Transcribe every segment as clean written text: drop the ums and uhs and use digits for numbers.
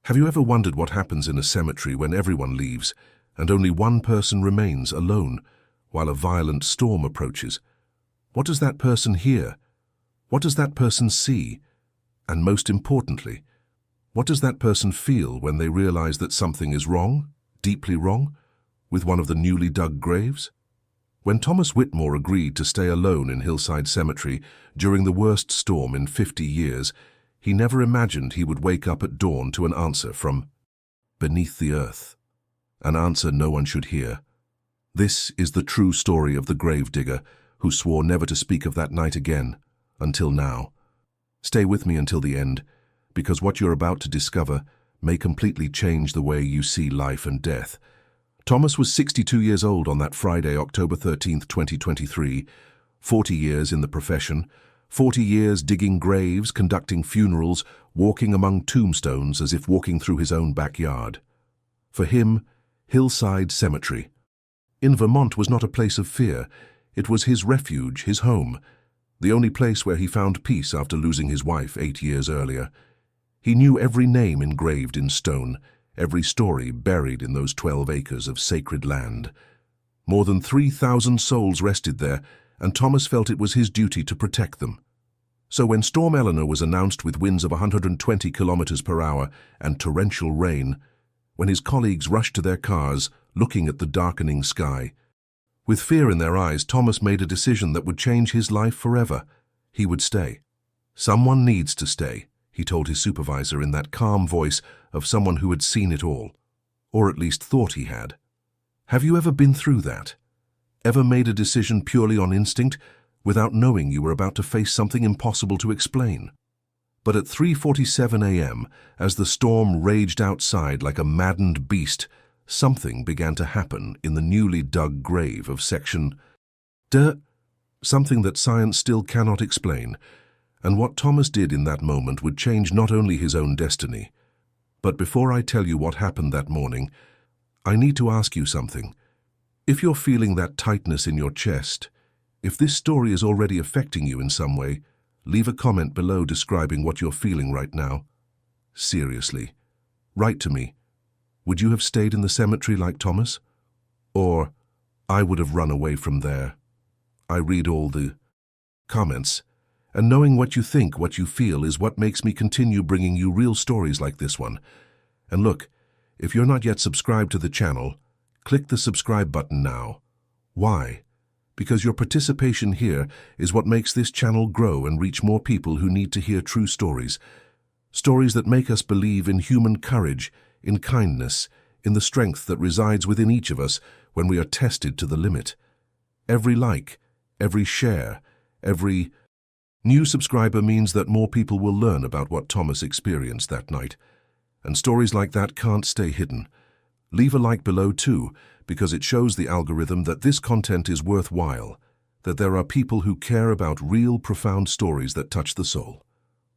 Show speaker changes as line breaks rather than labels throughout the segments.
Have you ever wondered what happens in a cemetery when everyone leaves and only one person remains alone while a violent storm approaches? What does that person hear? What does that person see? And most importantly, what does that person feel when they realize that something is wrong, deeply wrong, with one of the newly dug graves? When Thomas Whitmore agreed to stay alone in Hillside Cemetery during the worst storm in 50 years, he never imagined he would wake up at dawn to an answer from beneath the earth, an answer no one should hear. This is the true story of the gravedigger who swore never to speak of that night again, until now. Stay with me until the end, because what you're about to discover may completely change the way you see life and death. Thomas was 62 years old on that Friday, October 13th, 2023, 40 years in the profession, 40 years digging graves, conducting funerals, walking among tombstones as if walking through his own backyard. For him, Hillside Cemetery in Vermont was not a place of fear. It was his refuge, his home, the only place where he found peace after losing his wife 8 years earlier. He knew every name engraved in stone, every story buried in those 12 acres of sacred land. More than 3,000 souls rested there, and Thomas felt it was his duty to protect them. So when Storm Eleanor was announced with winds of 120 kilometers per hour and torrential rain, when his colleagues rushed to their cars, looking at the darkening sky, with fear in their eyes, Thomas made a decision that would change his life forever. He would stay. Someone needs to stay, he told his supervisor in that calm voice of someone who had seen it all, or at least thought he had. Have you ever been through that? Ever made a decision purely on instinct, without knowing you were about to face something impossible to explain? But at 3:47 a.m., as the storm raged outside like a maddened beast, something began to happen in the newly dug grave of Section D, something that science still cannot explain. And what Thomas did in that moment would change not only his own destiny. But before I tell you what happened that morning, I need to ask you something. If you're feeling that tightness in your chest, if this story is already affecting you in some way, leave a comment below describing what you're feeling right now. Seriously, write to me. Would you have stayed in the cemetery like Thomas? Or, I would have run away from there. I read all the comments, and knowing what you think, what you feel, is what makes me continue bringing you real stories like this one. And look, if you're not yet subscribed to the channel, click the subscribe button now. Why? Because your participation here is what makes this channel grow and reach more people who need to hear true stories. Stories that make us believe in human courage, in kindness, in the strength that resides within each of us when we are tested to the limit. Every like, every share, every new subscriber means that more people will learn about what Thomas experienced that night. And stories like that can't stay hidden. Leave a like below too, because it shows the algorithm that this content is worthwhile, that there are people who care about real, profound stories that touch the soul.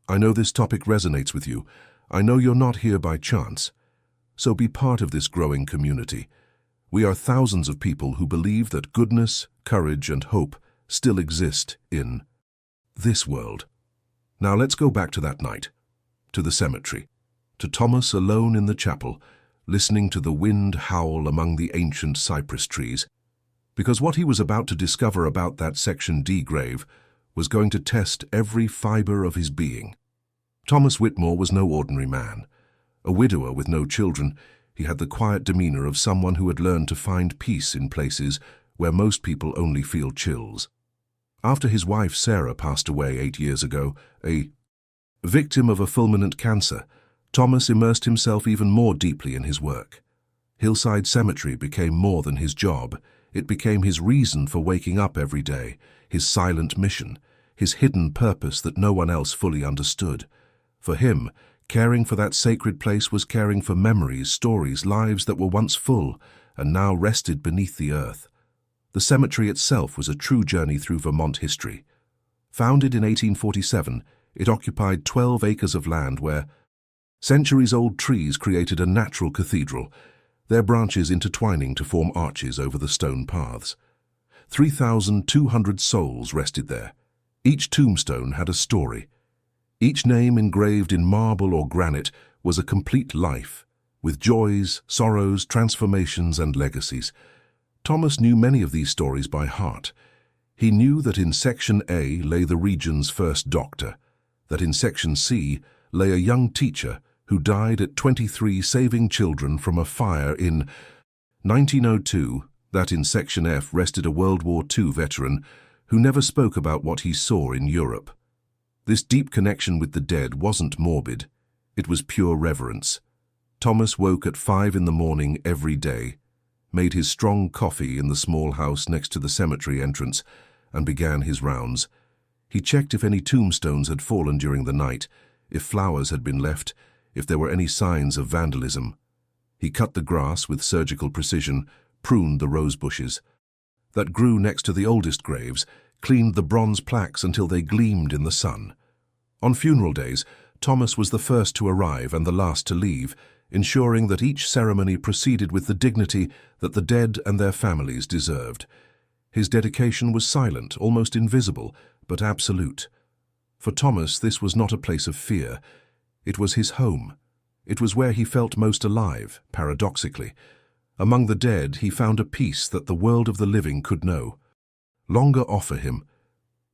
I know this topic resonates with you. I know you're not here by chance. So be part of this growing community. We are thousands of people who believe that goodness, courage, and hope still exist in this world. Now let's go back to that night, to the cemetery, to Thomas alone in the chapel, listening to the wind howl among the ancient cypress trees, because what he was about to discover about that Section D grave was going to test every fiber of his being. Thomas Whitmore was no ordinary man. A widower with no children, he had the quiet demeanor of someone who had learned to find peace in places where most people only feel chills. After his wife Sarah passed away 8 years ago, a victim of a fulminant cancer, Thomas immersed himself even more deeply in his work. Hillside Cemetery became more than his job. It became his reason for waking up every day, his silent mission, his hidden purpose that no one else fully understood. For him, caring for that sacred place was caring for memories, stories, lives that were once full and now rested beneath the earth. The cemetery itself was a true journey through Vermont history. Founded in 1847, it occupied 12 acres of land where centuries-old trees created a natural cathedral, their branches intertwining to form arches over the stone paths. 3,200 souls rested there. Each tombstone had a story. Each name engraved in marble or granite was a complete life, with joys, sorrows, transformations, and legacies. Thomas knew many of these stories by heart. He knew that in Section A lay the region's first doctor, that in Section C lay a young teacher who died at 23 saving children from a fire in 1902, that in Section F rested a World War II veteran who never spoke about what he saw in Europe. This deep connection with the dead wasn't morbid. It was pure reverence. Thomas woke at 5 in the morning every day, made his strong coffee in the small house next to the cemetery entrance, and began his rounds. He checked if any tombstones had fallen during the night, if flowers had been left, if there were any signs of vandalism. He cut the grass with surgical precision, pruned the rose bushes that grew next to the oldest graves, cleaned the bronze plaques until they gleamed in the sun. On funeral days, Thomas was the first to arrive and the last to leave, ensuring that each ceremony proceeded with the dignity that the dead and their families deserved. His dedication was silent, almost invisible, but absolute. For Thomas, this was not a place of fear. It was his home. It was where he felt most alive, paradoxically. Among the dead, he found a peace that the world of the living could no longer offer him.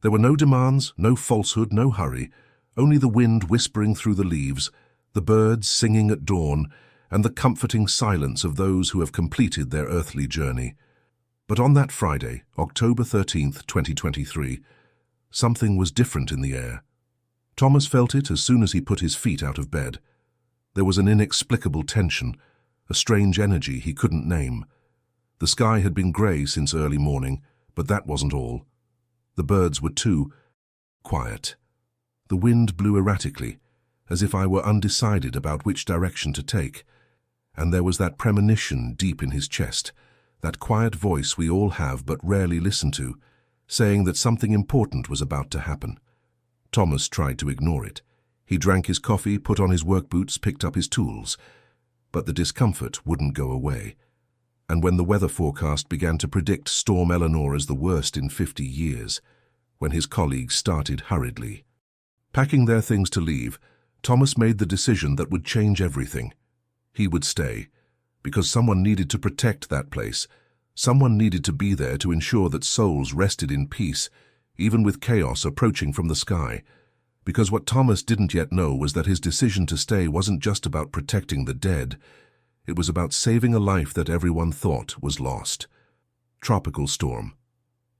There were no demands, no falsehood, no hurry, only the wind whispering through the leaves, the birds singing at dawn, and the comforting silence of those who have completed their earthly journey. But on that Friday, October 13th, 2023, something was different in the air. Thomas felt it as soon as he put his feet out of bed. There was an inexplicable tension, a strange energy he couldn't name. The sky had been grey since early morning, but that wasn't all. The birds were too quiet. The wind blew erratically, as if I were undecided about which direction to take. And there was that premonition deep in his chest, that quiet voice we all have but rarely listen to, saying that something important was about to happen. Thomas tried to ignore it. He drank his coffee, put on his work boots, picked up his tools. But the discomfort wouldn't go away. And when the weather forecast began to predict Storm Eleanor as the worst in 50 years, when his colleagues started hurriedly packing their things to leave, Thomas made the decision that would change everything. He would stay, because someone needed to protect that place. Someone needed to be there to ensure that souls rested in peace, even with chaos approaching from the sky. Because what Thomas didn't yet know was that his decision to stay wasn't just about protecting the dead. It was about saving a life that everyone thought was lost. Tropical storm.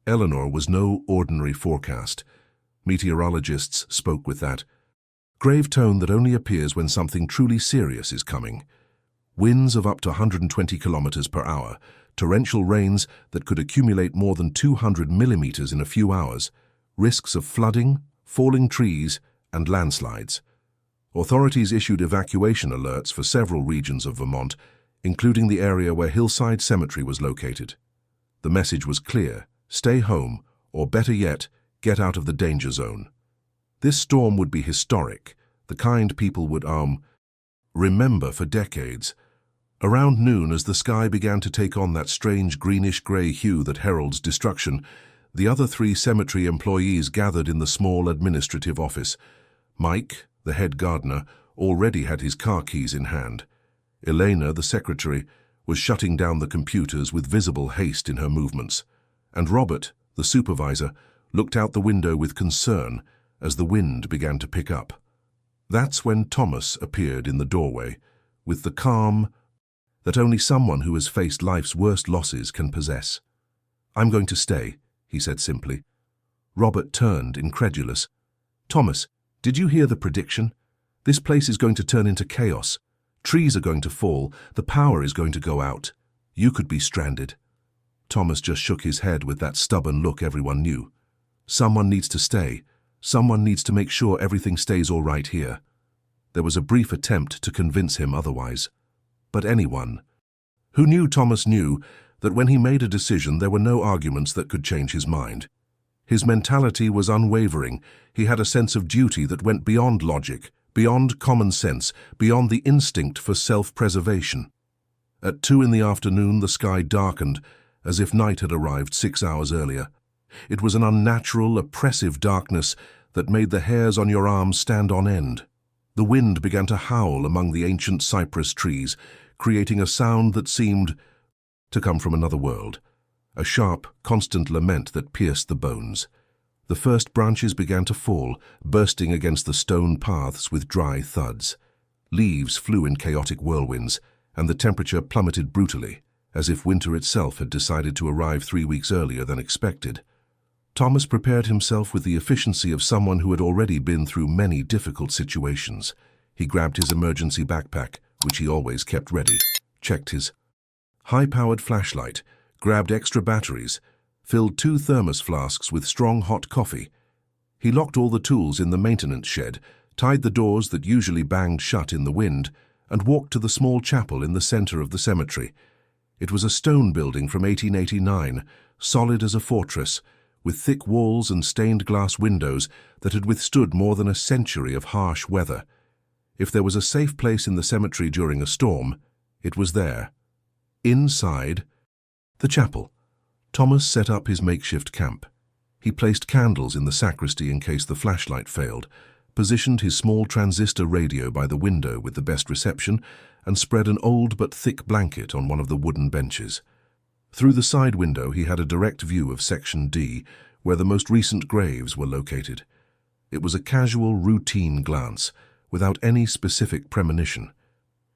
Eleanor was no ordinary forecast. Meteorologists spoke with that grave tone that only appears when something truly serious is coming. Winds of up to 120 kilometers per hour, torrential rains that could accumulate more than 200 millimeters in a few hours, risks of flooding, falling trees, and landslides. Authorities issued evacuation alerts for several regions of Vermont, including the area where Hillside Cemetery was located. The message was clear: stay home, or better yet, get out of the danger zone. This storm would be historic, the kind people would remember for decades. Around noon, as the sky began to take on that strange greenish-gray hue that heralds destruction, the other 3 cemetery employees gathered in the small administrative office. Mike, the head gardener, already had his car keys in hand. Elena, the secretary, was shutting down the computers with visible haste in her movements. And Robert, the supervisor, looked out the window with concern as the wind began to pick up. That's when Thomas appeared in the doorway, with the calm that only someone who has faced life's worst losses can possess. "I'm going to stay," he said simply. Robert turned, incredulous. "Thomas, did you hear the prediction? This place is going to turn into chaos. Trees are going to fall. The power is going to go out. You could be stranded." Thomas just shook his head with that stubborn look everyone knew. Someone needs to stay. Someone needs to make sure everything stays all right here. There was a brief attempt to convince him otherwise. But anyone who knew Thomas knew that when he made a decision, there were no arguments that could change his mind. His mentality was unwavering. He had a sense of duty that went beyond logic, beyond common sense, beyond the instinct for self-preservation. At 2 in the afternoon, the sky darkened, as if night had arrived 6 hours earlier. It was an unnatural, oppressive darkness that made the hairs on your arms stand on end. The wind began to howl among the ancient cypress trees, creating a sound that seemed to come from another world, a sharp, constant lament that pierced the bones. The first branches began to fall, bursting against the stone paths with dry thuds. Leaves flew in chaotic whirlwinds, and the temperature plummeted brutally, as if winter itself had decided to arrive 3 weeks earlier than expected. Thomas prepared himself with the efficiency of someone who had already been through many difficult situations. He grabbed his emergency backpack, which he always kept ready, checked his high-powered flashlight, grabbed extra batteries, filled 2 thermos flasks with strong hot coffee. He locked all the tools in the maintenance shed, tied the doors that usually banged shut in the wind, and walked to the small chapel in the center of the cemetery. It was a stone building from 1889, solid as a fortress, with thick walls and stained glass windows that had withstood more than a century of harsh weather. If there was a safe place in the cemetery during a storm, it was there. Inside the chapel, Thomas set up his makeshift camp. He placed candles in the sacristy in case the flashlight failed, positioned his small transistor radio by the window with the best reception, and spread an old but thick blanket on one of the wooden benches. Through the side window he had a direct view of Section D, where the most recent graves were located. It was a casual, routine glance, without any specific premonition.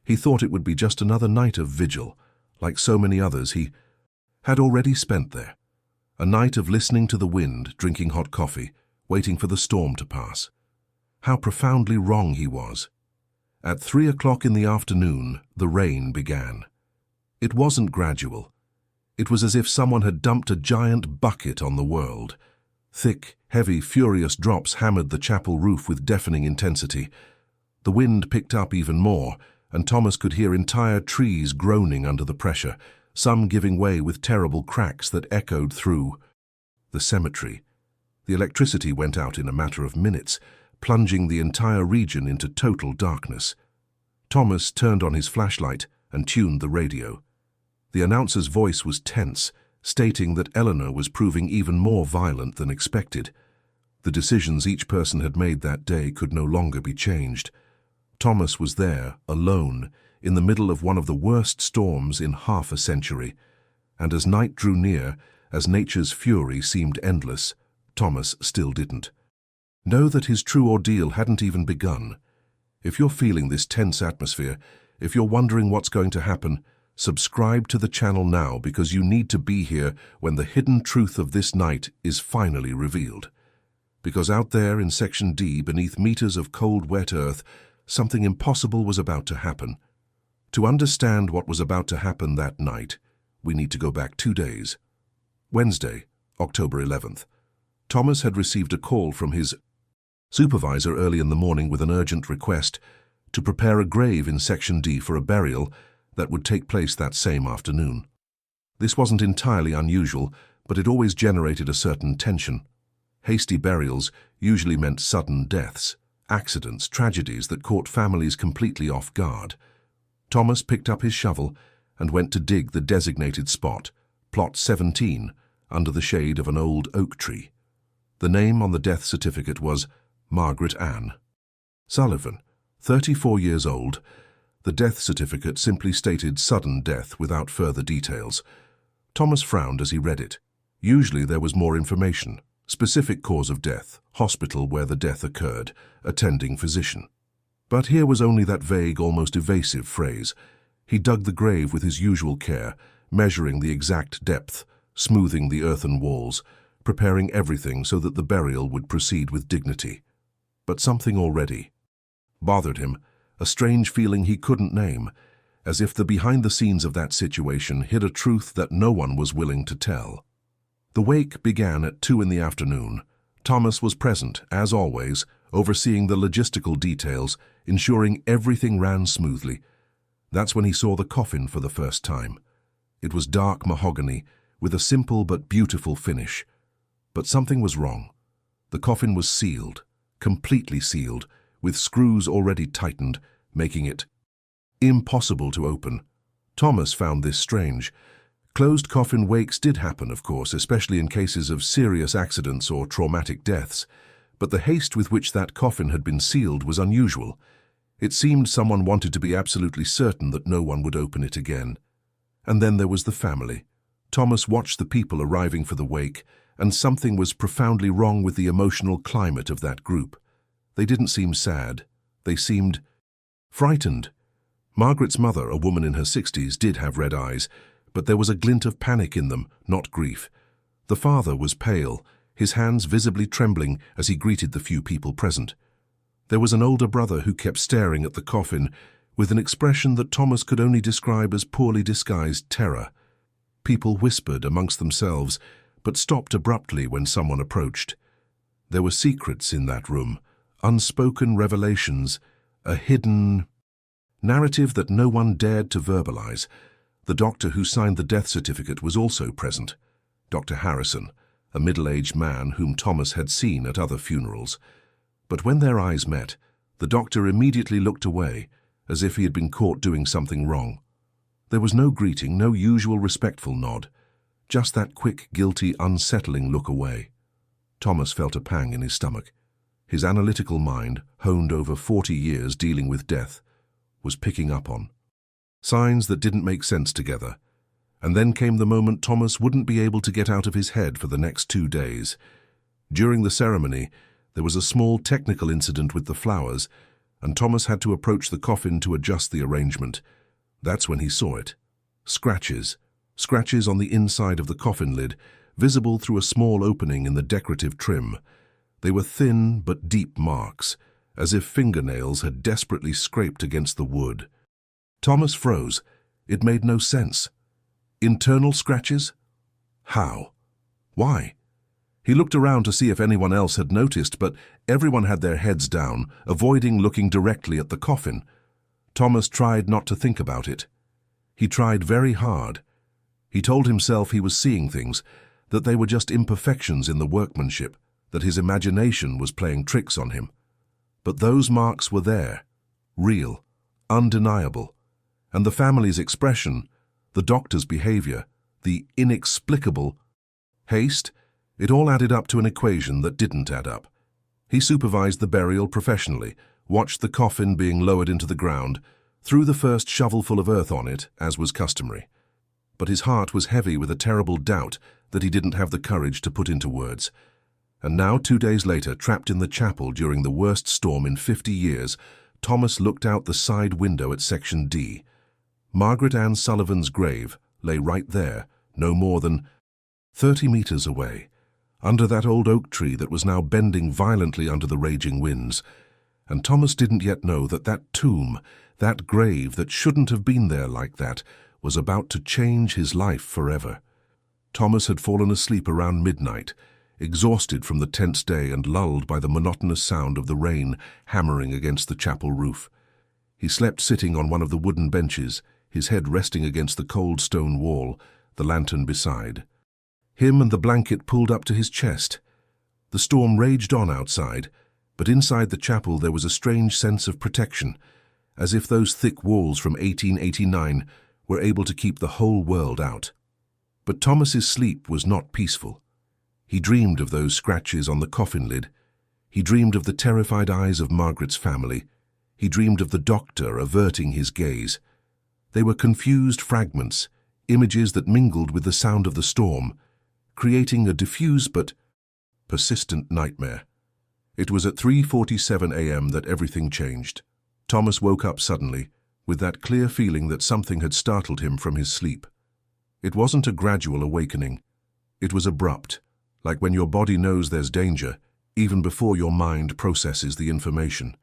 He thought it would be just another night of vigil, like so many others he had already spent there. A night of listening to the wind, drinking hot coffee, waiting for the storm to pass. How profoundly wrong he was. At 3 o'clock in the afternoon, the rain began. It wasn't gradual. It was as if someone had dumped a giant bucket on the world. Thick, heavy, furious drops hammered the chapel roof with deafening intensity. The wind picked up even more, and Thomas could hear entire trees groaning under the pressure, some giving way with terrible cracks that echoed through the cemetery. The electricity went out in a matter of minutes, plunging the entire region into total darkness. Thomas turned on his flashlight and tuned the radio. The announcer's voice was tense, stating that Eleanor was proving even more violent than expected. The decisions each person had made that day could no longer be changed. Thomas was there, alone, in the middle of one of the worst storms in half a century. And as night drew near, as nature's fury seemed endless, Thomas still didn't know that his true ordeal hadn't even begun. If you're feeling this tense atmosphere, if you're wondering what's going to happen, subscribe to the channel now, because you need to be here when the hidden truth of this night is finally revealed. Because out there in Section D, beneath meters of cold, wet earth, something impossible was about to happen. To understand what was about to happen that night, we need to go back 2 days. Wednesday, October 11th. Thomas had received a call from his supervisor early in the morning with an urgent request to prepare a grave in Section D for a burial that would take place that same afternoon. This wasn't entirely unusual, but it always generated a certain tension. Hasty burials usually meant sudden deaths, accidents, tragedies that caught families completely off guard. Thomas picked up his shovel and went to dig the designated spot, Plot 17, under the shade of an old oak tree. The name on the death certificate was Margaret Ann Sullivan, 34 years old. The death certificate simply stated sudden death without further details. Thomas frowned as he read it. Usually there was more information: specific cause of death, hospital where the death occurred, attending physician. But here was only that vague, almost evasive phrase. He dug the grave with his usual care, measuring the exact depth, smoothing the earthen walls, preparing everything so that the burial would proceed with dignity. But something already bothered him, a strange feeling he couldn't name, as if the behind the scenes of that situation hid a truth that no one was willing to tell. The wake began at 2 in the afternoon. Thomas was present, as always, overseeing the logistical details, ensuring everything ran smoothly. That's when he saw the coffin for the first time. It was dark mahogany, with a simple but beautiful finish. But something was wrong. The coffin was sealed, completely sealed, with screws already tightened, making it impossible to open. Thomas found this strange. Closed coffin wakes did happen, of course, especially in cases of serious accidents or traumatic deaths, but the haste with which that coffin had been sealed was unusual. It seemed someone wanted to be absolutely certain that no one would open it again. And then there was the family. Thomas watched the people arriving for the wake, and something was profoundly wrong with the emotional climate of that group. They didn't seem sad. They seemed frightened. Margaret's mother, a woman in her 60s, did have red eyes, but there was a glint of panic in them, not grief. The father was pale, his hands visibly trembling as he greeted the few people present. There was an older brother who kept staring at the coffin with an expression that Thomas could only describe as poorly disguised terror. People whispered amongst themselves, but stopped abruptly when someone approached. There were secrets in that room, unspoken revelations, a hidden narrative that no one dared to verbalize. The doctor who signed the death certificate was also present, Dr. Harrison, a middle-aged man whom Thomas had seen at other funerals. But when their eyes met, the doctor immediately looked away, as if he had been caught doing something wrong. There was no greeting, no usual respectful nod, just that quick, guilty, unsettling look away. Thomas felt a pang in his stomach. His analytical mind, honed over 40 years dealing with death, was picking up on signs that didn't make sense together. And then came the moment Thomas wouldn't be able to get out of his head for the next 2 days. During the ceremony, there was a small technical incident with the flowers, and Thomas had to approach the coffin to adjust the arrangement. That's when he saw it. Scratches. Scratches on the inside of the coffin lid, visible through a small opening in the decorative trim. They were thin but deep marks, as if fingernails had desperately scraped against the wood. Thomas froze. It made no sense. Internal scratches? How? Why? He looked around to see if anyone else had noticed, but everyone had their heads down, avoiding looking directly at the coffin. Thomas tried not to think about it. He tried very hard. He told himself he was seeing things, that they were just imperfections in the workmanship, that his imagination was playing tricks on him. But those marks were there, real, undeniable, and the family's expression, the doctor's behavior, the inexplicable haste, it all added up to an equation that didn't add up. He supervised the burial professionally, watched the coffin being lowered into the ground, threw the first shovelful of earth on it, as was customary. But his heart was heavy with a terrible doubt that he didn't have the courage to put into words. And now, 2 days later, trapped in the chapel during the worst storm in 50 years, Thomas looked out the side window at Section D. Margaret Ann Sullivan's grave lay right there, no more than 30 meters away, under that old oak tree that was now bending violently under the raging winds. And Thomas didn't yet know that that tomb, that grave that shouldn't have been there like that, was about to change his life forever. Thomas had fallen asleep around midnight, exhausted from the tense day and lulled by the monotonous sound of the rain hammering against the chapel roof. He slept sitting on one of the wooden benches, his head resting against the cold stone wall, the lantern beside. Him and the blanket pulled up to his chest. The storm raged on outside, but inside the chapel there was a strange sense of protection, as if those thick walls from 1889 were able to keep the whole world out. But Thomas's sleep was not peaceful. He dreamed of those scratches on the coffin lid. He dreamed of the terrified eyes of Margaret's family. He dreamed of the doctor averting his gaze. They were confused fragments, images that mingled with the sound of the storm, creating a diffuse but persistent nightmare. It was at 3:47 a.m. that everything changed. Thomas woke up suddenly, with that clear feeling that something had startled him from his sleep. It wasn't a gradual awakening. It was abrupt, like when your body knows there's danger, even before your mind processes the information.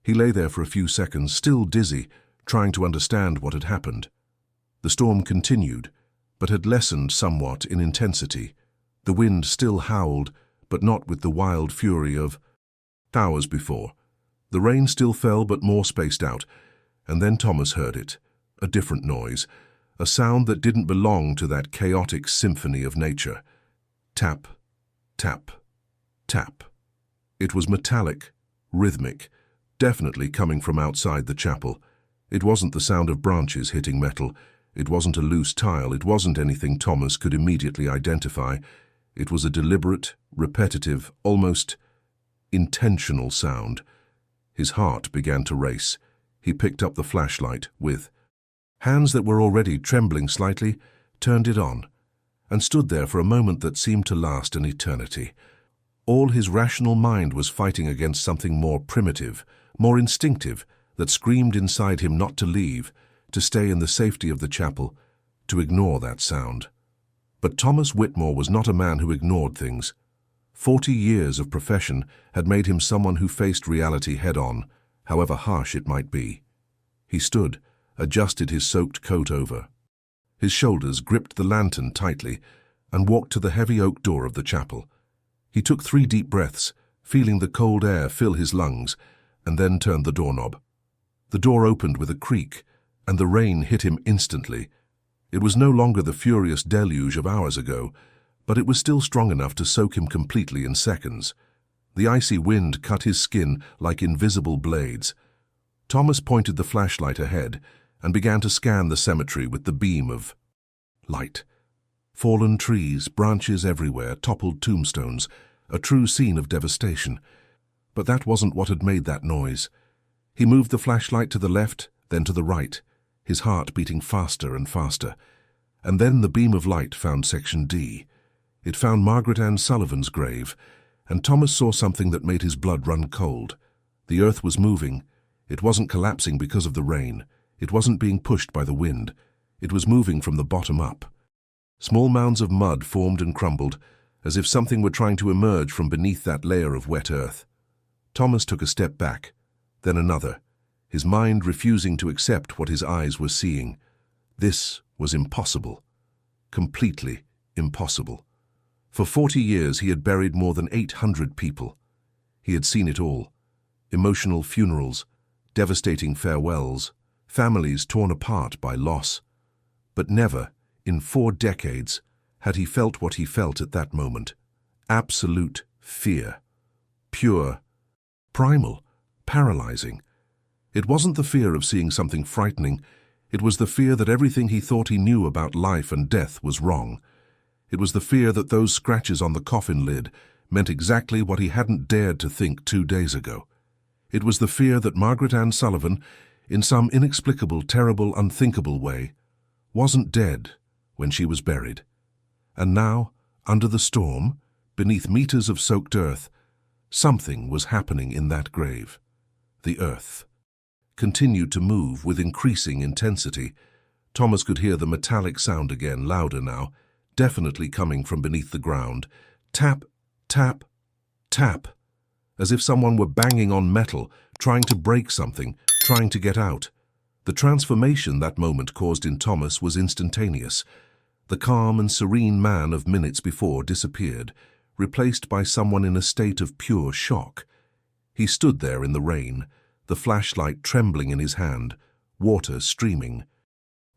He lay there for a few seconds, still dizzy, trying to understand what had happened. The storm continued, but had lessened somewhat in intensity. The wind still howled, but not with the wild fury of hours before. The rain still fell, but more spaced out, and then Thomas heard it, a different noise, a sound that didn't belong to that chaotic symphony of nature. Tap, tap, tap. It was metallic, rhythmic, definitely coming from outside the chapel. It wasn't the sound of branches hitting metal. It wasn't a loose tile. It wasn't anything Thomas could immediately identify. It was a deliberate, repetitive, almost intentional sound. His heart began to race. He picked up the flashlight, with hands that were already trembling slightly, turned it on, and stood there for a moment that seemed to last an eternity. All his rational mind was fighting against something more primitive, more instinctive, that screamed inside him not to leave, to stay in the safety of the chapel, to ignore that sound. But Thomas Whitmore was not a man who ignored things. 40 years of profession had made him someone who faced reality head-on, however harsh it might be. He stood, adjusted his soaked coat over. His shoulders gripped the lantern tightly, and walked to the heavy oak door of the chapel. He took 3 deep breaths, feeling the cold air fill his lungs, and then turned the doorknob. The door opened with a creak, and the rain hit him instantly. It was no longer the furious deluge of hours ago, but it was still strong enough to soak him completely in seconds. The icy wind cut his skin like invisible blades. Thomas pointed the flashlight ahead and began to scan the cemetery with the beam of light. Fallen trees, branches everywhere, toppled tombstones, a true scene of devastation. But that wasn't what had made that noise. He moved the flashlight to the left, then to the right, his heart beating faster and faster. And then the beam of light found section D. It found Margaret Ann Sullivan's grave, and Thomas saw something that made his blood run cold. The earth was moving. It wasn't collapsing because of the rain. It wasn't being pushed by the wind. It was moving from the bottom up. Small mounds of mud formed and crumbled, as if something were trying to emerge from beneath that layer of wet earth. Thomas took a step back, then another, his mind refusing to accept what his eyes were seeing. This was impossible. Completely impossible. For 40 years he had buried more than 800 people. He had seen it all. Emotional funerals, devastating farewells, families torn apart by loss. But never, in 4 decades, had he felt what he felt at that moment. Absolute fear. Pure, primal, paralyzing. It wasn't the fear of seeing something frightening. It was the fear that everything he thought he knew about life and death was wrong. It was the fear that those scratches on the coffin lid meant exactly what he hadn't dared to think 2 days ago. It was the fear that Margaret Ann Sullivan, in some inexplicable, terrible, unthinkable way, wasn't dead when she was buried. And now, under the storm, beneath meters of soaked earth, something was happening in that grave. The earth continued to move with increasing intensity. Thomas could hear the metallic sound again, louder now, definitely coming from beneath the ground. Tap, tap, tap, as if someone were banging on metal, trying to break something, trying to get out. The transformation that moment caused in Thomas was instantaneous. The calm and serene man of minutes before disappeared, replaced by someone in a state of pure shock. He stood there in the rain, the flashlight trembling in his hand, water streaming.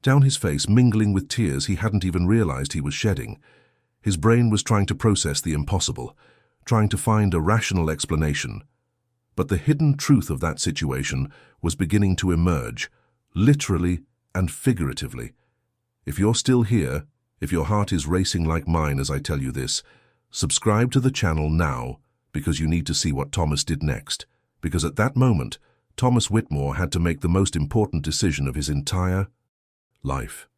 Down his face, mingling with tears he hadn't even realized he was shedding. His brain was trying to process the impossible, trying to find a rational explanation. But the hidden truth of that situation was beginning to emerge, literally and figuratively. If you're still here, if your heart is racing like mine as I tell you this, subscribe to the channel now, because you need to see what Thomas did next. Because at that moment, Thomas Whitmore had to make the most important decision of his entire life.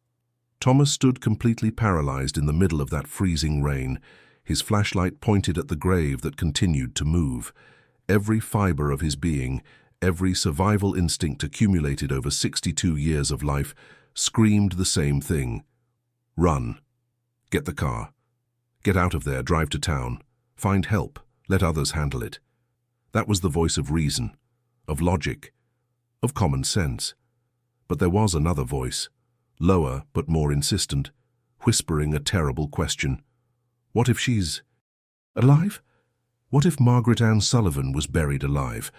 Thomas stood completely paralyzed in the middle of that freezing rain, his flashlight pointed at the grave that continued to move. Every fiber of his being, every survival instinct accumulated over 62 years of life, screamed the same thing. Run. Get the car. Get out of there, drive to town. Find help. Let others handle it. That was the voice of reason, of logic, of common sense. But there was another voice, lower but more insistent, whispering a terrible question. What if she's alive? What if Margaret Ann Sullivan was buried alive?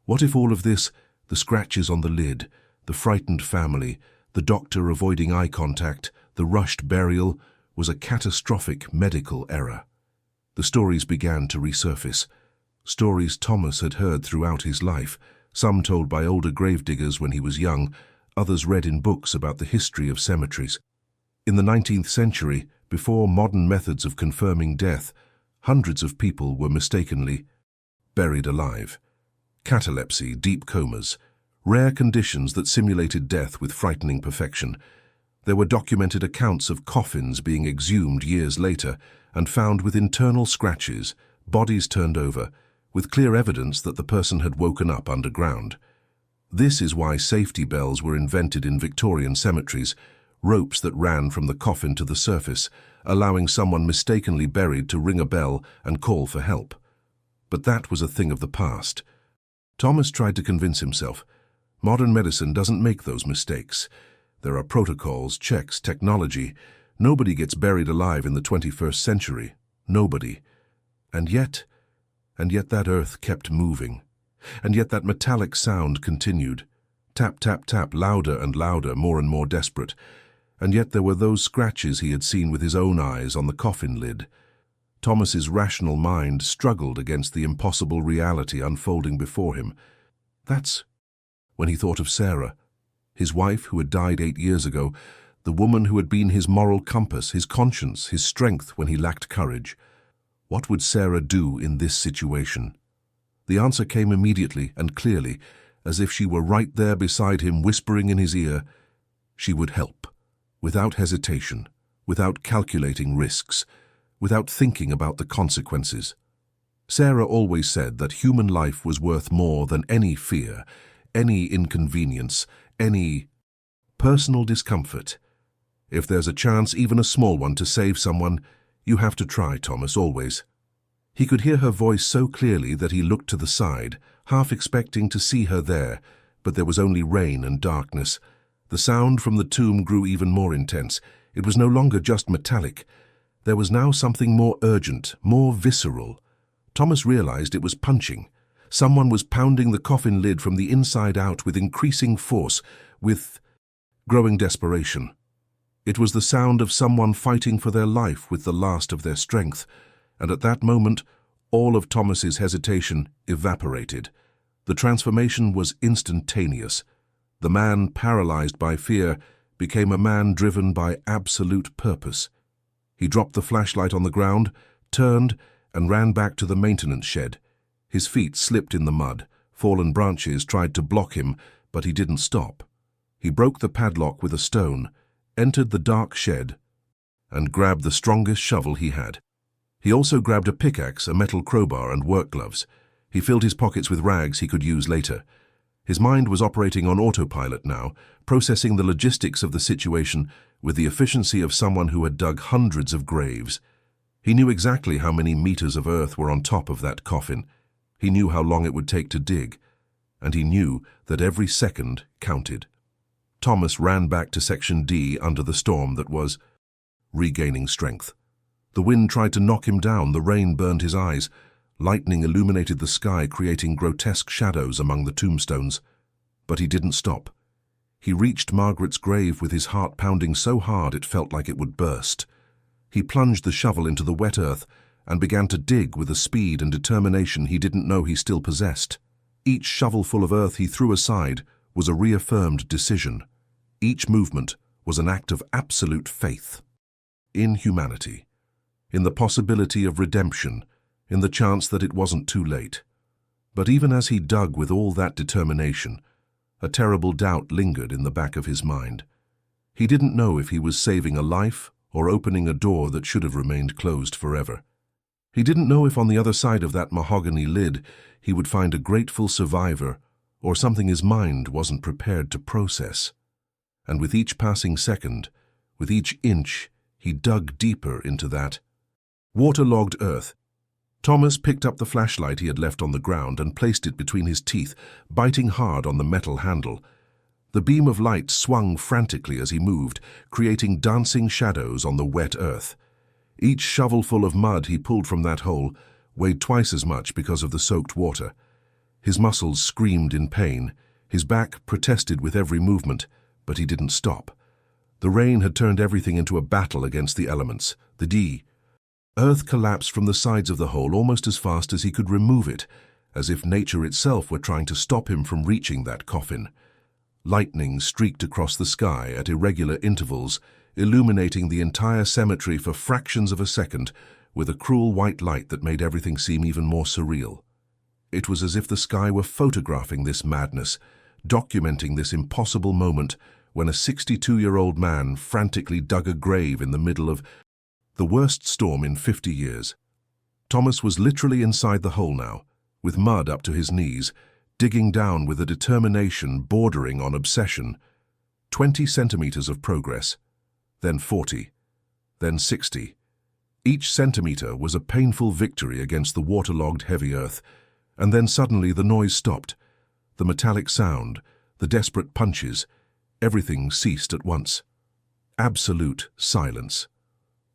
What if all of this, the scratches on the lid, the frightened family, the doctor avoiding eye contact, the rushed burial, was a catastrophic medical error? The stories began to resurface. Stories Thomas had heard throughout his life, some told by older gravediggers when he was young, others read in books about the history of cemeteries. In the 19th century, before modern methods of confirming death, hundreds of people were mistakenly buried alive. Catalepsy, deep comas, rare conditions that simulated death with frightening perfection. There were documented accounts of coffins being exhumed years later and found with internal scratches, bodies turned over, with clear evidence that the person had woken up underground. This is why safety bells were invented in Victorian cemeteries, ropes that ran from the coffin to the surface, allowing someone mistakenly buried to ring a bell and call for help. But that was a thing of the past. Thomas tried to convince himself, modern medicine doesn't make those mistakes. There are protocols, checks, technology. Nobody gets buried alive in the 21st century. Nobody. And yet that earth kept moving. And yet that metallic sound continued. Tap, tap, tap, louder and louder, more and more desperate. And yet there were those scratches he had seen with his own eyes on the coffin lid. Thomas's rational mind struggled against the impossible reality unfolding before him. That's when he thought of Sarah, his wife who had died 8 years ago, the woman who had been his moral compass, his conscience, his strength when he lacked courage. What would Sarah do in this situation? The answer came immediately and clearly, as if she were right there beside him, whispering in his ear. She would help, without hesitation, without calculating risks, without thinking about the consequences. Sarah always said that human life was worth more than any fear, any inconvenience, any personal discomfort. If there's a chance, even a small one, to save someone, you have to try, Thomas, always. He could hear her voice so clearly that he looked to the side, half expecting to see her there, but there was only rain and darkness. The sound from the tomb grew even more intense. It was no longer just metallic. There was now something more urgent, more visceral. Thomas realized it was punching. Someone was pounding the coffin lid from the inside out with increasing force, with growing desperation. It was the sound of someone fighting for their life with the last of their strength, and at that moment, all of Thomas's hesitation evaporated. The transformation was instantaneous. The man, paralyzed by fear, became a man driven by absolute purpose. He dropped the flashlight on the ground, turned, and ran back to the maintenance shed. His feet slipped in the mud. Fallen branches tried to block him, but he didn't stop. He broke the padlock with a stone, entered the dark shed, and grabbed the strongest shovel he had. He also grabbed a pickaxe, a metal crowbar, and work gloves. He filled his pockets with rags he could use later. His mind was operating on autopilot now, processing the logistics of the situation with the efficiency of someone who had dug hundreds of graves. He knew exactly how many meters of earth were on top of that coffin. He knew how long it would take to dig, and he knew that every second counted. Thomas ran back to Section D under the storm that was regaining strength. The wind tried to knock him down, the rain burned his eyes. Lightning illuminated the sky, creating grotesque shadows among the tombstones. But he didn't stop. He reached Margaret's grave with his heart pounding so hard it felt like it would burst. He plunged the shovel into the wet earth and began to dig with a speed and determination he didn't know he still possessed. Each shovelful of earth he threw aside was a reaffirmed decision. Each movement was an act of absolute faith in humanity, in the possibility of redemption, in the chance that it wasn't too late. But even as he dug with all that determination, a terrible doubt lingered in the back of his mind. He didn't know if he was saving a life or opening a door that should have remained closed forever. He didn't know if on the other side of that mahogany lid he would find a grateful survivor or something his mind wasn't prepared to process. And with each passing second, with each inch, he dug deeper into that waterlogged earth. Thomas picked up the flashlight he had left on the ground and placed it between his teeth, biting hard on the metal handle. The beam of light swung frantically as he moved, creating dancing shadows on the wet earth. Each shovelful of mud he pulled from that hole weighed twice as much because of the soaked water. His muscles screamed in pain. His back protested with every movement, but he didn't stop. The rain had turned everything into a battle against the elements. The earth collapsed from the sides of the hole almost as fast as he could remove it, as if nature itself were trying to stop him from reaching that coffin. Lightning streaked across the sky at irregular intervals, illuminating the entire cemetery for fractions of a second with a cruel white light that made everything seem even more surreal. It was as if the sky were photographing this madness, documenting this impossible moment when a 62-year-old man frantically dug a grave in the middle of the worst storm in 50 years. Thomas was literally inside the hole now, with mud up to his knees, digging down with a determination bordering on obsession. 20 centimeters of progress, then 40, then 60. Each centimeter was a painful victory against the waterlogged heavy earth, and then suddenly the noise stopped. The metallic sound, the desperate punches, everything ceased at once. Absolute silence.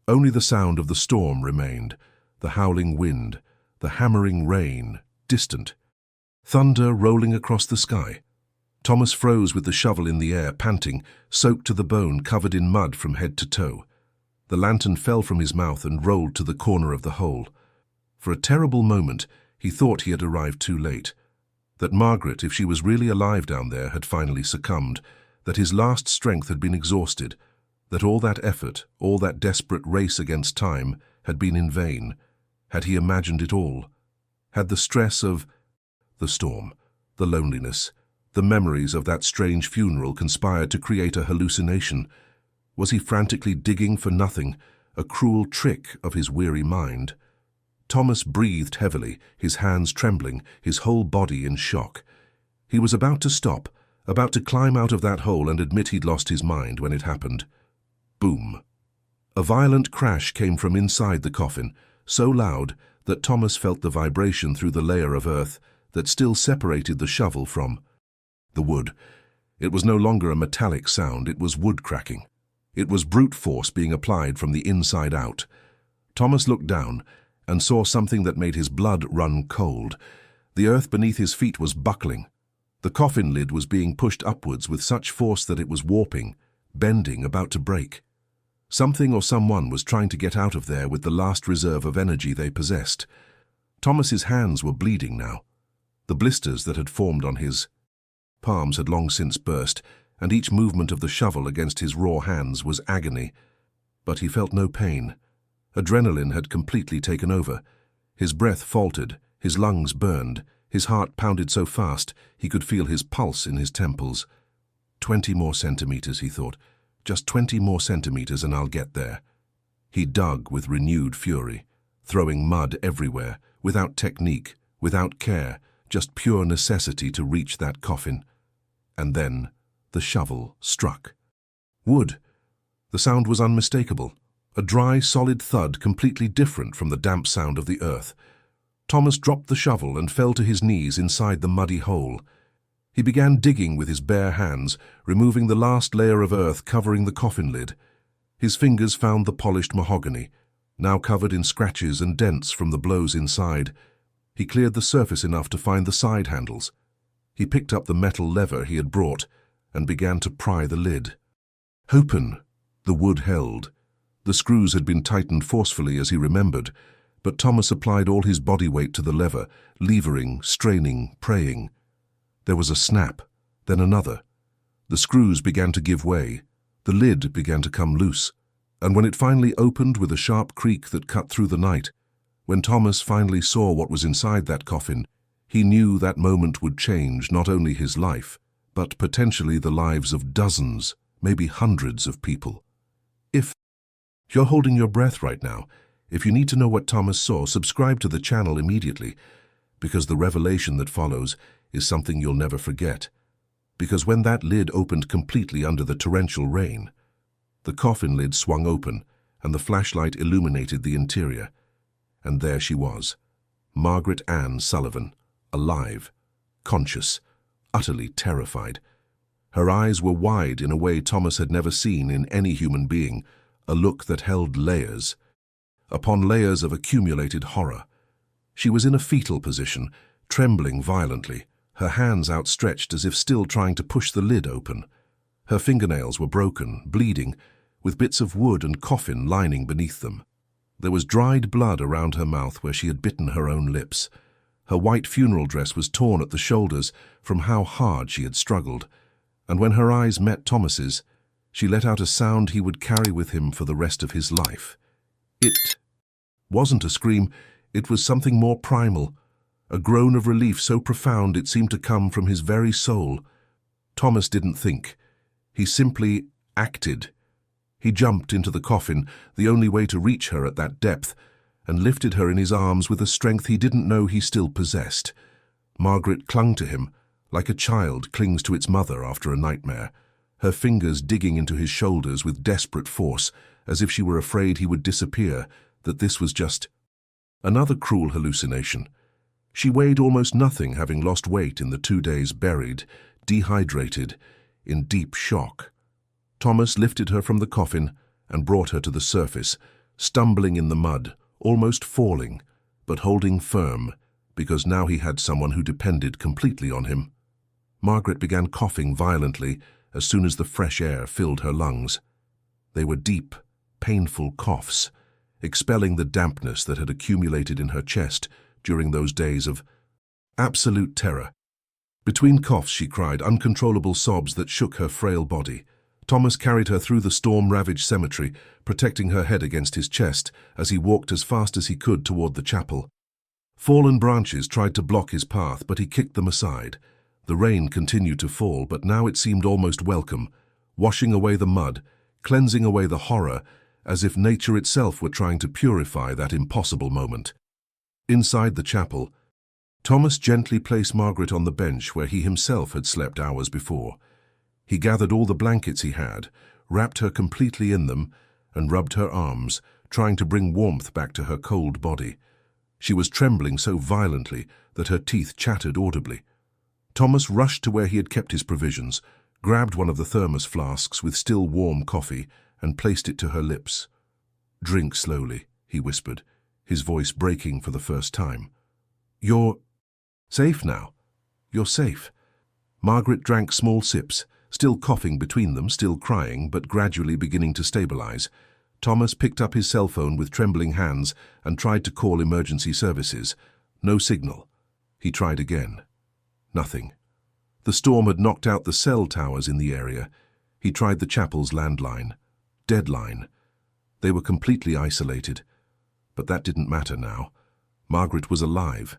Only the sound of the storm remained, the howling wind, the hammering rain, distant. Thunder rolling across the sky. Thomas froze with the shovel in the air, panting, soaked to the bone, covered in mud from head to toe. The lantern fell from his mouth and rolled to the corner of the hole. For a terrible moment, he thought he had arrived too late. That Margaret, if she was really alive down there, had finally succumbed, that his last strength had been exhausted, that all that effort, all that desperate race against time, had been in vain. Had he imagined it all? Had the stress of the storm, the loneliness, the memories of that strange funeral conspired to create a hallucination? Was he frantically digging for nothing, a cruel trick of his weary mind? Thomas breathed heavily, his hands trembling, his whole body in shock. He was about to stop, about to climb out of that hole and admit he'd lost his mind when it happened. Boom. A violent crash came from inside the coffin, so loud that Thomas felt the vibration through the layer of earth that still separated the shovel from the wood. It was no longer a metallic sound, it was wood cracking. It was brute force being applied from the inside out. Thomas looked down and saw something that made his blood run cold. The earth beneath his feet was buckling. The coffin lid was being pushed upwards with such force that it was warping, bending, about to break. Something or someone was trying to get out of there with the last reserve of energy they possessed. Thomas's hands were bleeding now. The blisters that had formed on his palms had long since burst, and each movement of the shovel against his raw hands was agony. But he felt no pain. Adrenaline had completely taken over. His breath faltered, his lungs burned, his heart pounded so fast he could feel his pulse in his temples. 20 more centimeters, he thought. Just 20 more centimeters and I'll get there. He dug with renewed fury, throwing mud everywhere, without technique, without care, just pure necessity to reach that coffin. And then the shovel struck. Wood. The sound was unmistakable. A dry, solid thud completely different from the damp sound of the earth. Thomas dropped the shovel and fell to his knees inside the muddy hole. He began digging with his bare hands, removing the last layer of earth covering the coffin lid. His fingers found the polished mahogany, now covered in scratches and dents from the blows inside. He cleared the surface enough to find the side handles. He picked up the metal lever he had brought and began to pry the lid. Open. The wood held. The screws had been tightened forcefully as he remembered, but Thomas applied all his body weight to the lever, levering, straining, praying. There was a snap, then another. The screws began to give way. The lid began to come loose. And when it finally opened with a sharp creak that cut through the night, when Thomas finally saw what was inside that coffin, he knew that moment would change not only his life, but potentially the lives of dozens, maybe hundreds of people. If you're holding your breath right now, if you need to know what Thomas saw, subscribe to the channel immediately, because the revelation that follows is something you'll never forget. Because when that lid opened completely under the torrential rain, the coffin lid swung open and the flashlight illuminated the interior. And there she was, Margaret Ann Sullivan, alive, conscious, utterly terrified. Her eyes were wide in a way Thomas had never seen in any human being, a look that held layers upon layers of accumulated horror. She was in a fetal position, trembling violently, her hands outstretched as if still trying to push the lid open. Her fingernails were broken, bleeding, with bits of wood and coffin lining beneath them. There was dried blood around her mouth where she had bitten her own lips. Her white funeral dress was torn at the shoulders from how hard she had struggled, and when her eyes met Thomas's, she let out a sound he would carry with him for the rest of his life. It wasn't a scream, it was something more primal, a groan of relief so profound it seemed to come from his very soul. Thomas didn't think. He simply acted. He jumped into the coffin, the only way to reach her at that depth, and lifted her in his arms with a strength he didn't know he still possessed. Margaret clung to him, like a child clings to its mother after a nightmare, her fingers digging into his shoulders with desperate force, as if she were afraid he would disappear, that this was just another cruel hallucination. She weighed almost nothing, having lost weight in the 2 days buried, dehydrated, in deep shock. Thomas lifted her from the coffin and brought her to the surface, stumbling in the mud, almost falling, but holding firm, because now he had someone who depended completely on him. Margaret began coughing violently as soon as the fresh air filled her lungs. They were deep, painful coughs, expelling the dampness that had accumulated in her chest during those days of absolute terror. Between coughs she cried uncontrollable sobs that shook her frail body. Thomas carried her through the storm-ravaged cemetery, protecting her head against his chest as he walked as fast as he could toward the chapel. Fallen branches tried to block his path, but he kicked them aside. The rain continued to fall, but now it seemed almost welcome, washing away the mud, cleansing away the horror, as if nature itself were trying to purify that impossible moment. Inside the chapel, Thomas gently placed Margaret on the bench where he himself had slept hours before. He gathered all the blankets he had, wrapped her completely in them, and rubbed her arms, trying to bring warmth back to her cold body. She was trembling so violently that her teeth chattered audibly. Thomas rushed to where he had kept his provisions, grabbed one of the thermos flasks with still warm coffee, and placed it to her lips. "Drink slowly," he whispered, his voice breaking for the first time. "You're safe now. You're safe." Margaret drank small sips, still coughing between them, still crying, but gradually beginning to stabilize. Thomas picked up his cell phone with trembling hands and tried to call emergency services. No signal. He tried again. Nothing. The storm had knocked out the cell towers in the area. He tried the chapel's landline. Deadline. They were completely isolated. But that didn't matter now. Margaret was alive.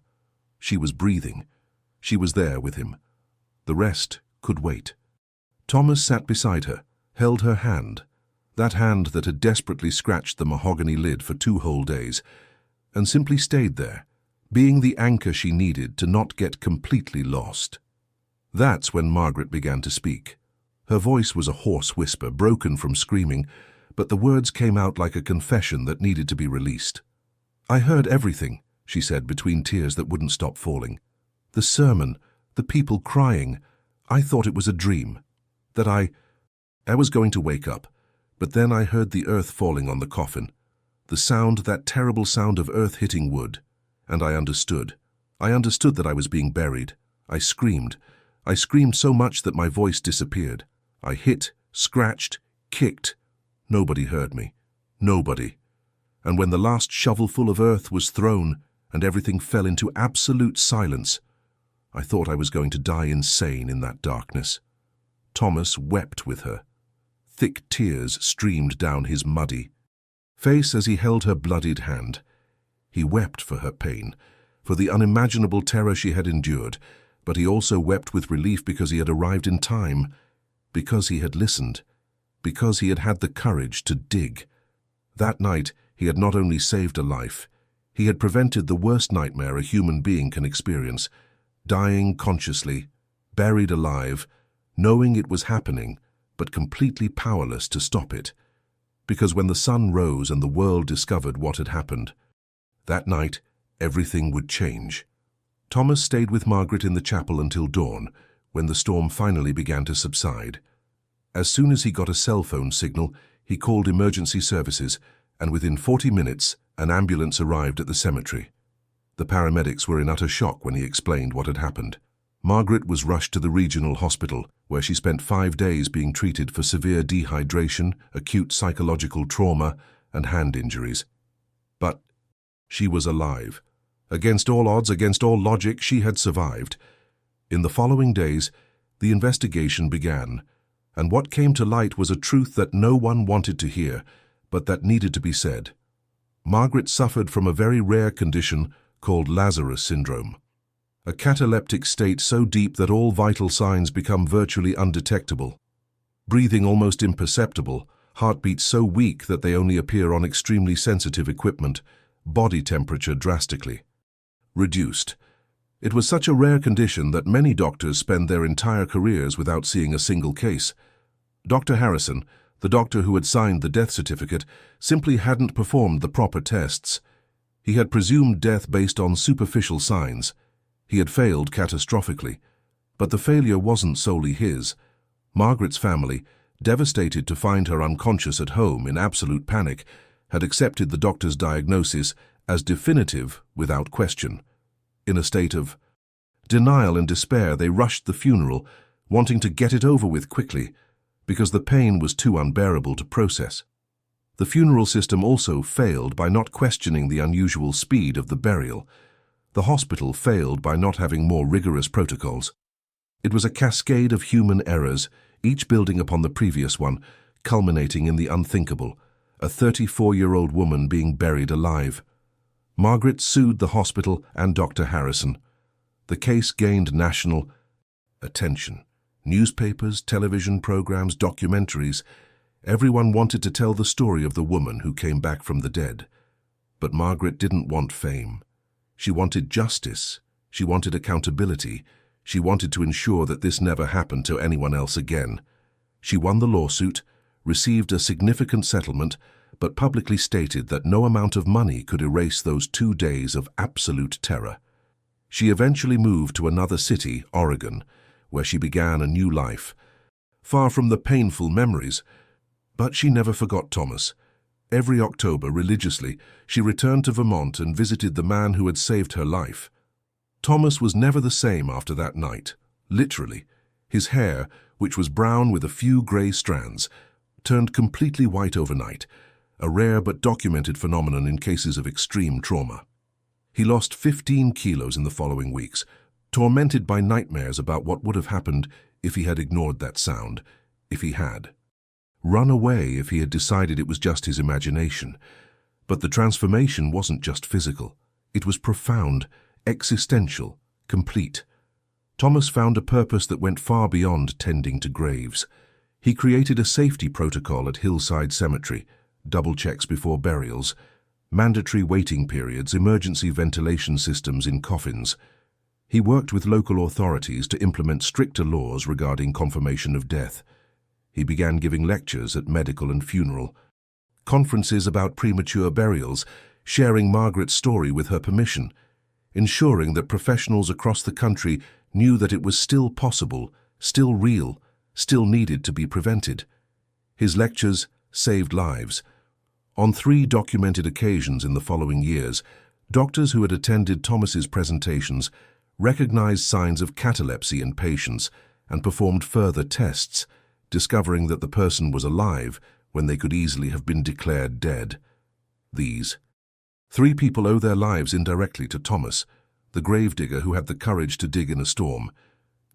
She was breathing. She was there with him. The rest could wait. Thomas sat beside her, held her hand, that hand that had desperately scratched the mahogany lid for 2 whole days, and simply stayed there, being the anchor she needed to not get completely lost. That's when Margaret began to speak. Her voice was a hoarse whisper, broken from screaming, but the words came out like a confession that needed to be released. "I heard everything," she said between tears that wouldn't stop falling. "The sermon, the people crying. I thought it was a dream. That I was going to wake up, but then I heard the earth falling on the coffin. The sound, that terrible sound of earth hitting wood. And I understood. I understood that I was being buried. I screamed. I screamed so much that my voice disappeared. I hit, scratched, kicked. Nobody heard me. Nobody. And when the last shovelful of earth was thrown and everything fell into absolute silence, I thought I was going to die insane in that darkness." Thomas wept with her. Thick tears streamed down his muddy face as he held her bloodied hand. He wept for her pain, for the unimaginable terror she had endured, but he also wept with relief because he had arrived in time, because he had listened, because he had had the courage to dig. That night, he had not only saved a life, he had prevented the worst nightmare a human being can experience, dying consciously, buried alive, knowing it was happening, but completely powerless to stop it. Because when the sun rose and the world discovered what had happened, that night everything would change. Thomas stayed with Margaret in the chapel until dawn, when the storm finally began to subside. As soon as he got a cell phone signal, he called emergency services, and within 40 minutes, an ambulance arrived at the cemetery. The paramedics were in utter shock when he explained what had happened. Margaret was rushed to the regional hospital, where she spent 5 days being treated for severe dehydration, acute psychological trauma, and hand injuries. But she was alive. Against all odds, against all logic, she had survived. In the following days, the investigation began, and what came to light was a truth that no one wanted to hear, but that needed to be said. Margaret suffered from a very rare condition called Lazarus syndrome. a cataleptic state so deep that all vital signs become virtually undetectable. Breathing almost imperceptible, heartbeats so weak that they only appear on extremely sensitive equipment, body temperature drastically reduced. It was such a rare condition that many doctors spend their entire careers without seeing a single case. Dr. Harrison, the doctor who had signed the death certificate, simply hadn't performed the proper tests. He had presumed death based on superficial signs. He had failed catastrophically. But the failure wasn't solely his. Margaret's family, devastated to find her unconscious at home in absolute panic, had accepted the doctor's diagnosis as definitive without question. In a state of denial and despair, they rushed the funeral, wanting to get it over with quickly, because the pain was too unbearable to process. The funeral system also failed by not questioning the unusual speed of the burial. The hospital failed by not having more rigorous protocols. It was a cascade of human errors, each building upon the previous one, culminating in the unthinkable, a 34-year-old woman being buried alive. Margaret sued the hospital and Dr. Harrison. The case gained national attention. Newspapers, television programs, documentaries. Everyone wanted to tell the story of the woman who came back from the dead. But Margaret didn't want fame. She wanted justice. She wanted accountability. She wanted to ensure that this never happened to anyone else again. She won the lawsuit, received a significant settlement, but publicly stated that no amount of money could erase those 2 days of absolute terror. She eventually moved to another city, Oregon, where she began a new life, far from the painful memories. But she never forgot Thomas. Every October, religiously, she returned to Vermont and visited the man who had saved her life. Thomas was never the same after that night, literally. His hair, which was brown with a few grey strands, turned completely white overnight, a rare but documented phenomenon in cases of extreme trauma. He lost 15 kilos in the following weeks, tormented by nightmares about what would have happened if he had ignored that sound, if he had run away, if he had decided it was just his imagination. But the transformation wasn't just physical. It was profound, existential, complete. Thomas found a purpose that went far beyond tending to graves. He created a safety protocol at Hillside Cemetery, double checks before burials, mandatory waiting periods, emergency ventilation systems in coffins. He worked with local authorities to implement stricter laws regarding confirmation of death. He began giving lectures at medical and funeral conferences about premature burials, sharing Margaret's story with her permission, ensuring that professionals across the country knew that it was still possible, still real, still needed to be prevented. His lectures saved lives. On 3 documented occasions in the following years, doctors who had attended Thomas's presentations recognized signs of catalepsy in patients and performed further tests, discovering that the person was alive when they could easily have been declared dead. These 3 people owe their lives indirectly to Thomas, the gravedigger who had the courage to dig in a storm,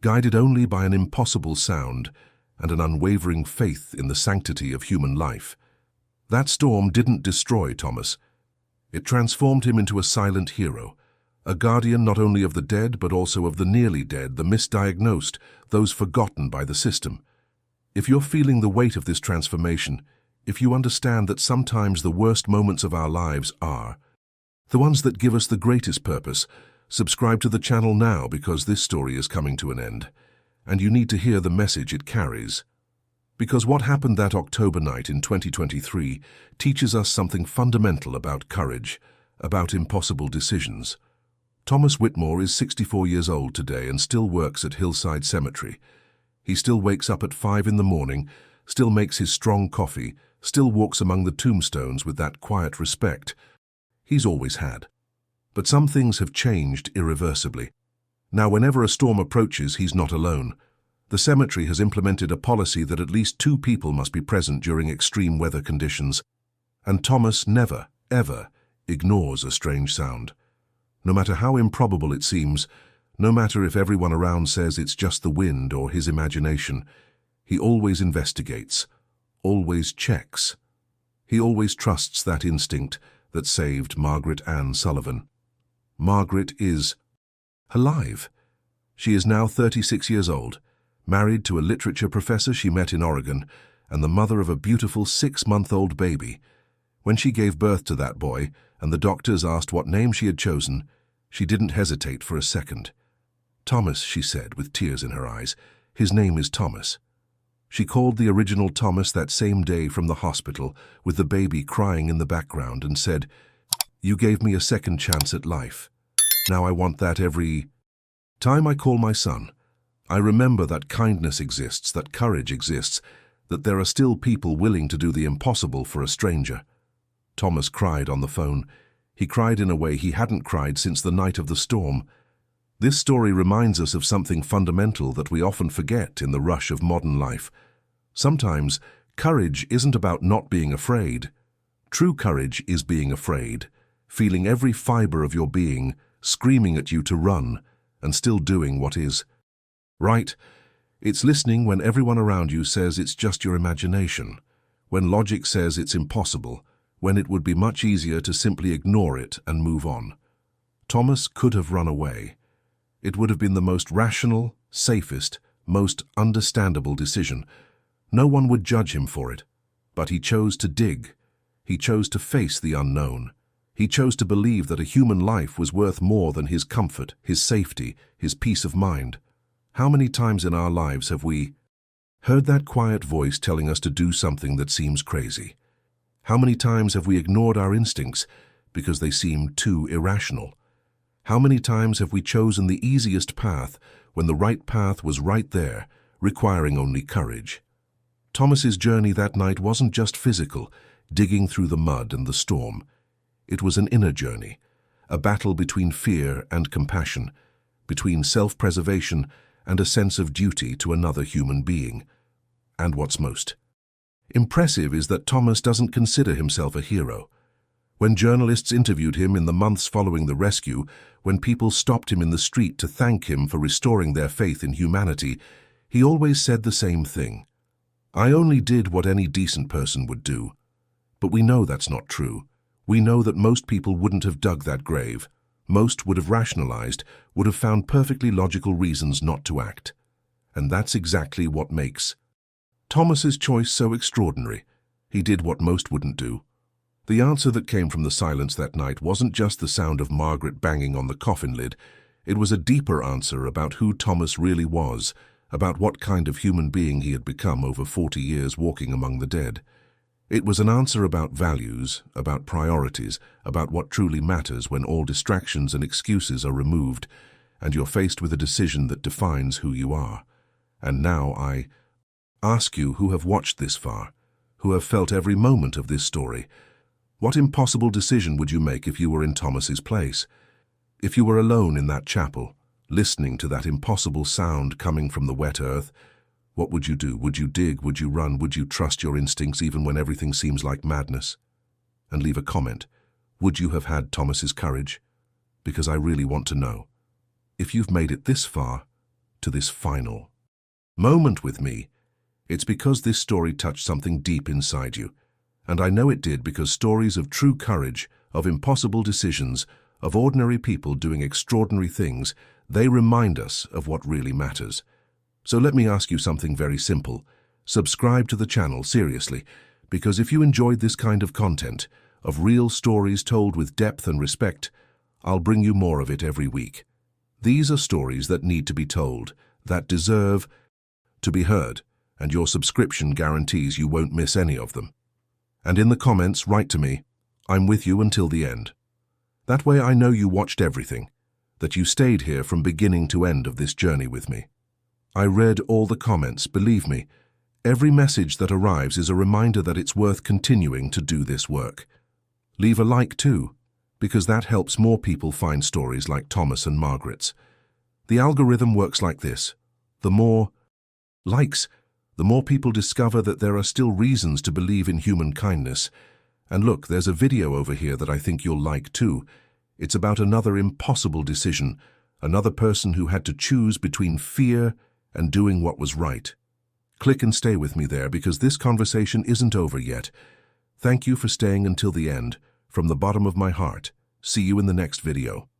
guided only by an impossible sound and an unwavering faith in the sanctity of human life. That storm didn't destroy Thomas. It transformed him into a silent hero, a guardian not only of the dead but also of the nearly dead, the misdiagnosed, those forgotten by the system. If you're feeling the weight of this transformation, if you understand that sometimes the worst moments of our lives are the ones that give us the greatest purpose, subscribe to the channel now, because this story is coming to an end, and you need to hear the message it carries. Because what happened that October night in 2023 teaches us something fundamental about courage, about impossible decisions. Thomas Whitmore is 64 years old today and still works at Hillside Cemetery. He still wakes up at 5 in the morning, still makes his strong coffee, still walks among the tombstones with that quiet respect he's always had. But some things have changed irreversibly. Now, whenever a storm approaches, he's not alone. The cemetery has implemented a policy that at least 2 people must be present during extreme weather conditions, and Thomas never, ever ignores a strange sound. No matter how improbable it seems, no matter if everyone around says it's just the wind or his imagination, he always investigates, always checks. He always trusts that instinct that saved Margaret Ann Sullivan. Margaret is alive. She is now 36 years old, married to a literature professor she met in Oregon, and the mother of a beautiful 6-month-old baby. When she gave birth to that boy, and the doctors asked what name she had chosen, she didn't hesitate for a second. "Thomas," she said, with tears in her eyes. "His name is Thomas." She called the original Thomas that same day from the hospital, with the baby crying in the background, and said, "You gave me a second chance at life. Now I want that every time I call my son. I remember that kindness exists, that courage exists, that there are still people willing to do the impossible for a stranger." Thomas cried on the phone. He cried in a way he hadn't cried since the night of the storm. This story reminds us of something fundamental that we often forget in the rush of modern life. Sometimes, courage isn't about not being afraid. True courage is being afraid, feeling every fiber of your being screaming at you to run, and still doing what is right. It's listening when everyone around you says it's just your imagination, when logic says it's impossible, when it would be much easier to simply ignore it and move on. Thomas could have run away. It would have been the most rational, safest, most understandable decision. No one would judge him for it. But he chose to dig. He chose to face the unknown. He chose to believe that a human life was worth more than his comfort, his safety, his peace of mind. How many times in our lives have we heard that quiet voice telling us to do something that seems crazy? How many times have we ignored our instincts because they seem too irrational? How many times have we chosen the easiest path when the right path was right there, requiring only courage? Thomas's journey that night wasn't just physical, digging through the mud and the storm. It was an inner journey, a battle between fear and compassion, between self-preservation and a sense of duty to another human being. And what's most impressive is that Thomas doesn't consider himself a hero. When journalists interviewed him in the months following the rescue, when people stopped him in the street to thank him for restoring their faith in humanity, he always said the same thing. "I only did what any decent person would do." But we know that's not true. We know that most people wouldn't have dug that grave. Most would have rationalized, would have found perfectly logical reasons not to act. And that's exactly what makes Thomas's choice so extraordinary. He did what most wouldn't do. The answer that came from the silence that night wasn't just the sound of Margaret banging on the coffin lid. It was a deeper answer about who Thomas really was, about what kind of human being he had become over 40 years walking among the dead. It was an answer about values, about priorities, about what truly matters when all distractions and excuses are removed, and you're faced with a decision that defines who you are. And now I ask you who have watched this far, who have felt every moment of this story, what impossible decision would you make if you were in Thomas's place? If you were alone in that chapel, listening to that impossible sound coming from the wet earth, what would you do? Would you dig? Would you run? Would you trust your instincts even when everything seems like madness? And leave a comment. Would you have had Thomas's courage? Because I really want to know. If you've made it this far, to this final moment with me, it's because this story touched something deep inside you. And I know it did because stories of true courage, of impossible decisions, of ordinary people doing extraordinary things, they remind us of what really matters. So let me ask you something very simple. Subscribe to the channel, seriously, because if you enjoyed this kind of content, of real stories told with depth and respect, I'll bring you more of it every week. These are stories that need to be told, that deserve to be heard, and your subscription guarantees you won't miss any of them. And in the comments, write to me, I'm with you until the end. That way I know you watched everything, that you stayed here from beginning to end of this journey with me. I read all the comments, believe me. Every message that arrives is a reminder that it's worth continuing to do this work. Leave a like too, because that helps more people find stories like Thomas and Margaret's. The algorithm works like this. The more likes, the more people discover that there are still reasons to believe in human kindness. And look, there's a video over here that I think you'll like too. It's about another impossible decision, another person who had to choose between fear and doing what was right. Click and stay with me there because this conversation isn't over yet. Thank you for staying until the end. From the bottom of my heart, see you in the next video.